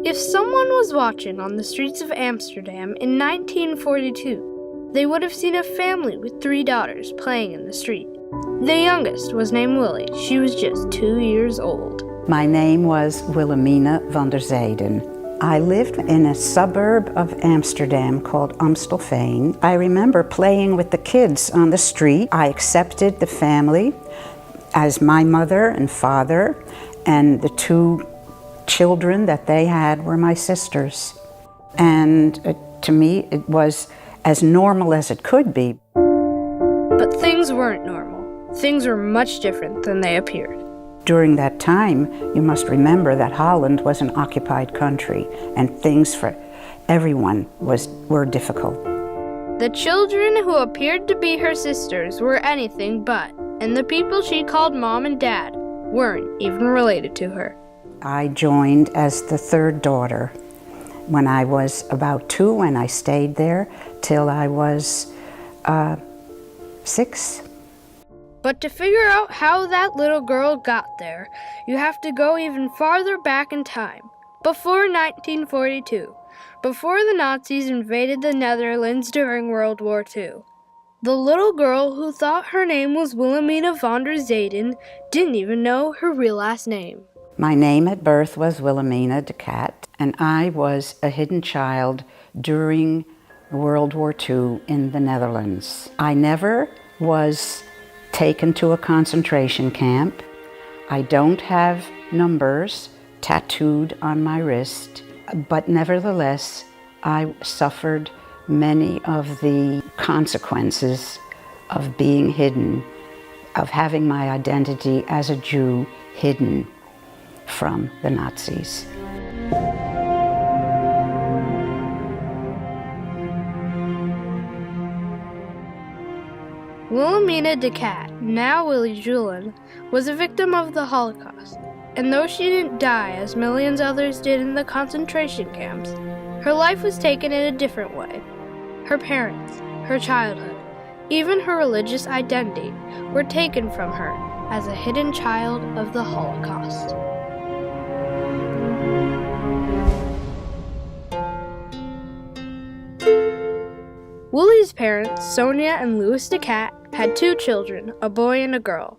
If someone was watching on the streets of Amsterdam in 1942, they would have seen a family with 3 daughters playing in the street. The youngest was named Willie. She was just 2 years old. My name was Wilhelmina van der Zeyden. I lived in a suburb of Amsterdam called Amstelveen. I remember playing with the kids on the street. I accepted the family as my mother and father, and the 2 children that they had were my sisters. And to me, it was as normal as it could be. But things weren't normal. Things were much different than they appeared. During that time, you must remember that Holland was an occupied country, and things for everyone were difficult. The children who appeared to be her sisters were anything but, and the people she called Mom and Dad weren't even related to her. I joined as the 3rd daughter when I was about 2, and I stayed there till I was 6. But to figure out how that little girl got there, you have to go even farther back in time, before 1942, before the Nazis invaded the Netherlands during World War II. The little girl who thought her name was Wilhelmina van der Zeyden didn't even know her real last name. My name at birth was Wilhelmina de Cat, and I was a hidden child during World War II in the Netherlands. I never was taken to a concentration camp. I don't have numbers tattooed on my wrist, but nevertheless, I suffered many of the consequences of being hidden, of having my identity as a Jew hidden from the Nazis. Wilhelmina de Cat, now Willie Juhlin, was a victim of the Holocaust, and though she didn't die as millions others did in the concentration camps, her life was taken in a different way. Her parents, her childhood, even her religious identity were taken from her as a hidden child of the Holocaust. Willie's parents, Sonia and Louis de Cat, had 2 children, a boy and a girl.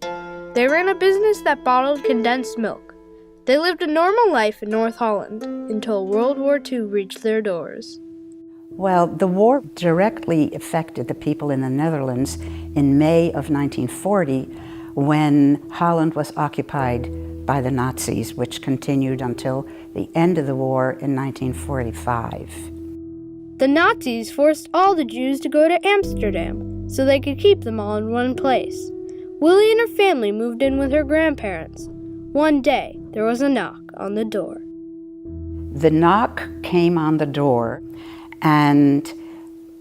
They ran a business that bottled condensed milk. They lived a normal life in North Holland until World War II reached their doors. Well, the war directly affected the people in the Netherlands in May of 1940 when Holland was occupied by the Nazis, which continued until the end of the war in 1945. The Nazis forced all the Jews to go to Amsterdam so they could keep them all in one place. Willie and her family moved in with her grandparents. One day, there was a knock on the door. The knock came on the door, and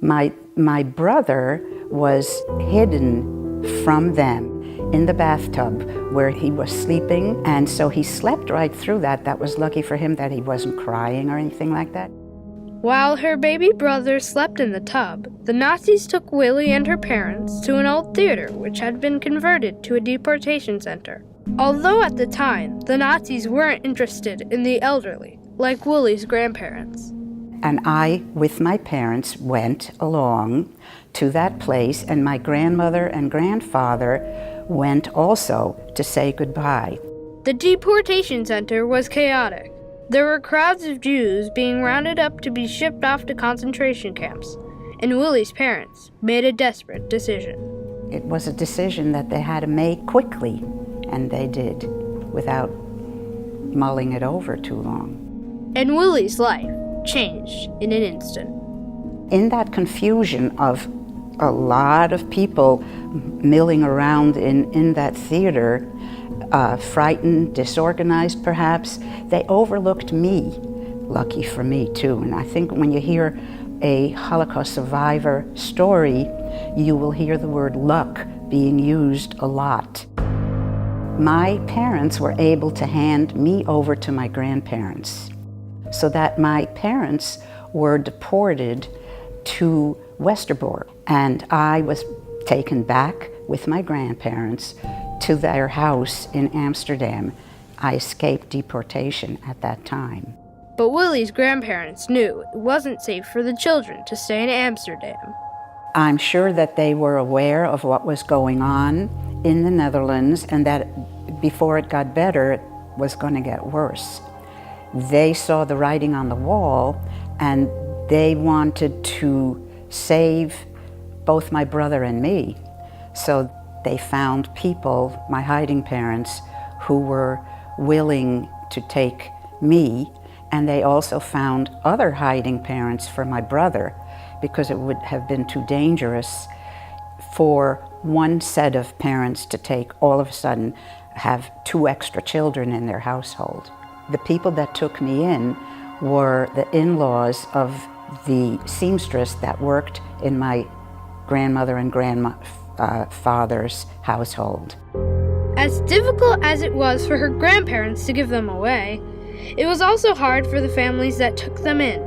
my brother was hidden from them in the bathtub where he was sleeping, and so he slept right through that. That was lucky for him that he wasn't crying or anything like that. While her baby brother slept in the tub, the Nazis took Willie and her parents to an old theater which had been converted to a deportation center. Although at the time, the Nazis weren't interested in the elderly, like Willie's grandparents. And I, with my parents, went along to that place, and my grandmother and grandfather went also to say goodbye. The deportation center was chaotic. There were crowds of Jews being rounded up to be shipped off to concentration camps, and Willie's parents made a desperate decision. It was a decision that they had to make quickly, and they did, without mulling it over too long. And Willie's life changed in an instant. In that confusion of a lot of people milling around in that theater, frightened, disorganized perhaps, they overlooked me. Lucky for me too. And I think when you hear a Holocaust survivor story, you will hear the word luck being used a lot. My parents were able to hand me over to my grandparents, so that my parents were deported to Westerbork, and I was taken back with my grandparents to their house in Amsterdam. I escaped deportation at that time. But Willie's grandparents knew it wasn't safe for the children to stay in Amsterdam. I'm sure that they were aware of what was going on in the Netherlands and that before it got better, it was going to get worse. They saw the writing on the wall and they wanted to save both my brother and me. So they found people, my hiding parents, who were willing to take me, and they also found other hiding parents for my brother, because it would have been too dangerous for one set of parents to all of a sudden have 2 extra children in their household. The people that took me in were the in-laws of the seamstress that worked in my grandmother and grandfather's household. As difficult as it was for her grandparents to give them away, it was also hard for the families that took them in.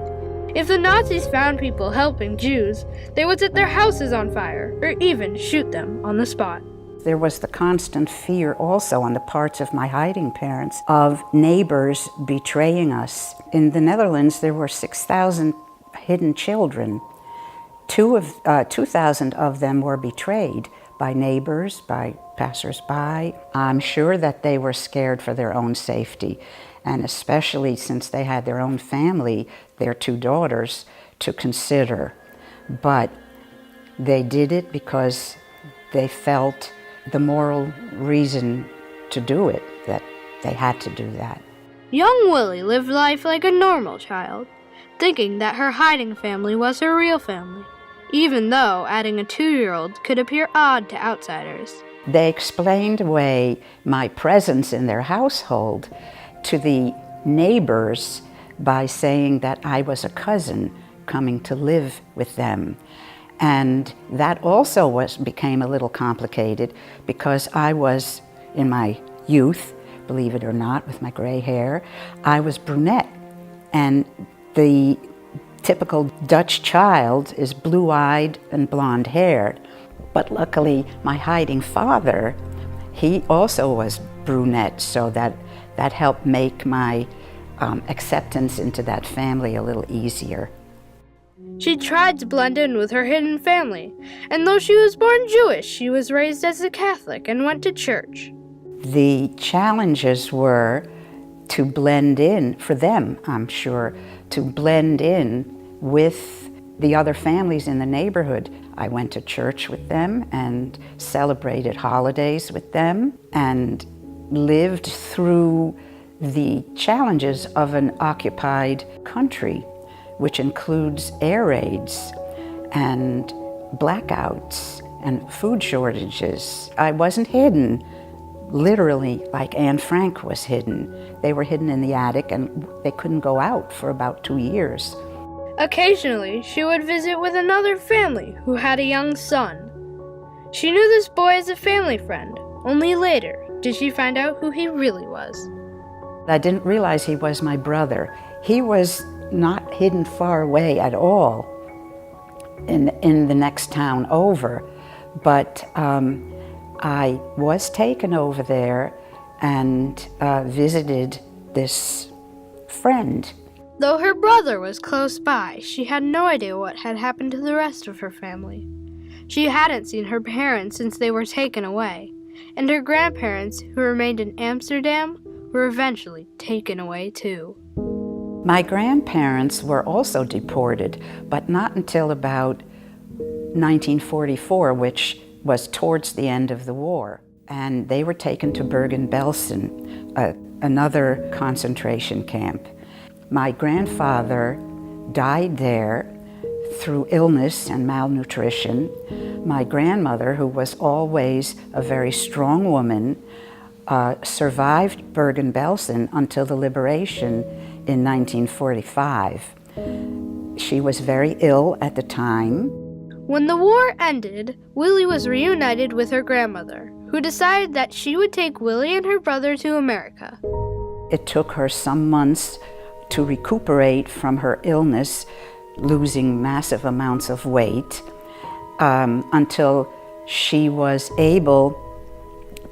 If the Nazis found people helping Jews, they would set their houses on fire or even shoot them on the spot. There was the constant fear also on the parts of my hiding parents of neighbors betraying us. In the Netherlands, there were 6,000 hidden children. 2,000 of them were betrayed by neighbors, by passers-by. I'm sure that they were scared for their own safety, and especially since they had their own family, their 2 daughters, to consider. But they did it because they felt the moral reason to do it, that they had to do that. Young Willie lived life like a normal child, thinking that her hiding family was her real family, even though adding a 2-year-old could appear odd to outsiders. They explained away my presence in their household to the neighbors by saying that I was a cousin coming to live with them. And that also became a little complicated because I was, in my youth, believe it or not, with my gray hair, I was brunette. And the typical Dutch child is blue-eyed and blonde-haired. But luckily, my hiding father, he also was brunette, so that helped make my acceptance into that family a little easier. She tried to blend in with her hidden family, and though she was born Jewish, she was raised as a Catholic and went to church. The challenges were to blend in, for them, I'm sure, to blend in with the other families in the neighborhood. I went to church with them and celebrated holidays with them and lived through the challenges of an occupied country, which includes air raids and blackouts and food shortages. I wasn't hidden, literally, like Anne Frank was hidden. They were hidden in the attic and they couldn't go out for about 2 years. Occasionally, she would visit with another family who had a young son. She knew this boy as a family friend. Only later did she find out who he really was. I didn't realize he was my brother. He was not hidden far away at all in the next town over, but I was taken over there and visited this friend. Though her brother was close by, she had no idea what had happened to the rest of her family. She hadn't seen her parents since they were taken away, and her grandparents, who remained in Amsterdam, were eventually taken away too. My grandparents were also deported, but not until about 1944, which was towards the end of the war. And they were taken to Bergen-Belsen, another concentration camp. My grandfather died there through illness and malnutrition. My grandmother, who was always a very strong woman, survived Bergen-Belsen until the liberation in 1945. She was very ill at the time. When the war ended, Willie was reunited with her grandmother, who decided that she would take Willie and her brother to America. It took her some months to recuperate from her illness, losing massive amounts of weight, until she was able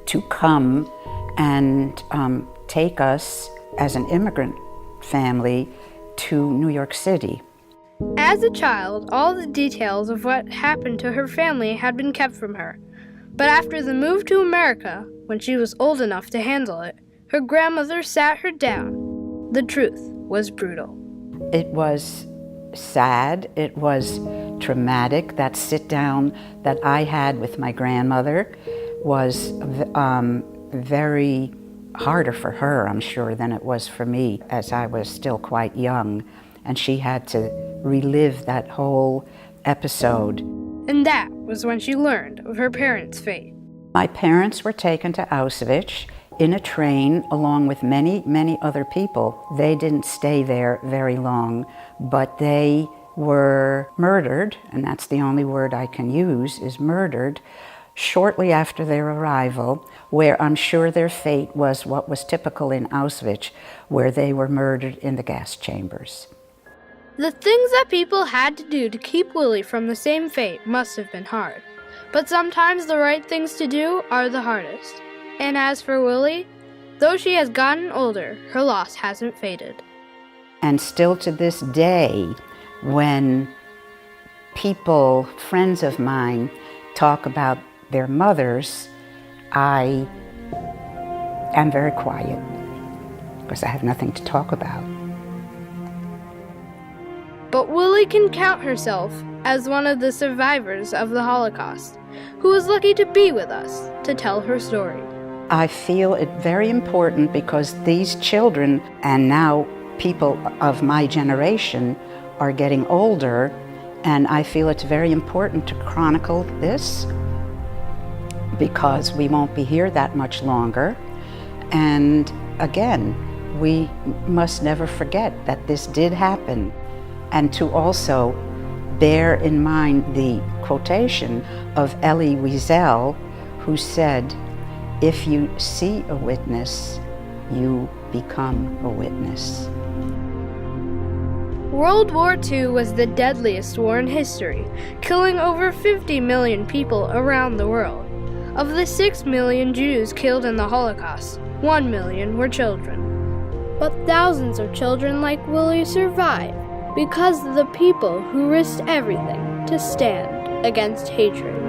to come and take us as an immigrant family to New York City. As a child, all the details of what happened to her family had been kept from her. But after the move to America, when she was old enough to handle it, her grandmother sat her down. The truth was brutal. It was sad. It was traumatic. That sit down that I had with my grandmother was very harder for her, I'm sure, than it was for me, as I was still quite young, and she had to relive that whole episode. And that was when she learned of her parents' fate. My parents were taken to Auschwitz in a train along with many, many other people. They didn't stay there very long, but they were murdered, and that's the only word I can use, is murdered, shortly after their arrival, where I'm sure their fate was what was typical in Auschwitz, where they were murdered in the gas chambers. The things that people had to do to keep Willie from the same fate must have been hard. But sometimes the right things to do are the hardest. And as for Willie, though she has gotten older, her loss hasn't faded. And still to this day, when people, friends of mine, talk about their mothers, I am very quiet because I have nothing to talk about. But Willie can count herself as one of the survivors of the Holocaust, who was lucky to be with us to tell her story. I feel it very important because these children, and now people of my generation, are getting older, and I feel it's very important to chronicle this because we won't be here that much longer. And again, we must never forget that this did happen, and to also bear in mind the quotation of Elie Wiesel, who said, "If you see a witness, you become a witness." World War II was the deadliest war in history, killing over 50 million people around the world. Of the 6 million Jews killed in the Holocaust, 1 million were children. But thousands of children like Willie survived because of the people who risked everything to stand against hatred.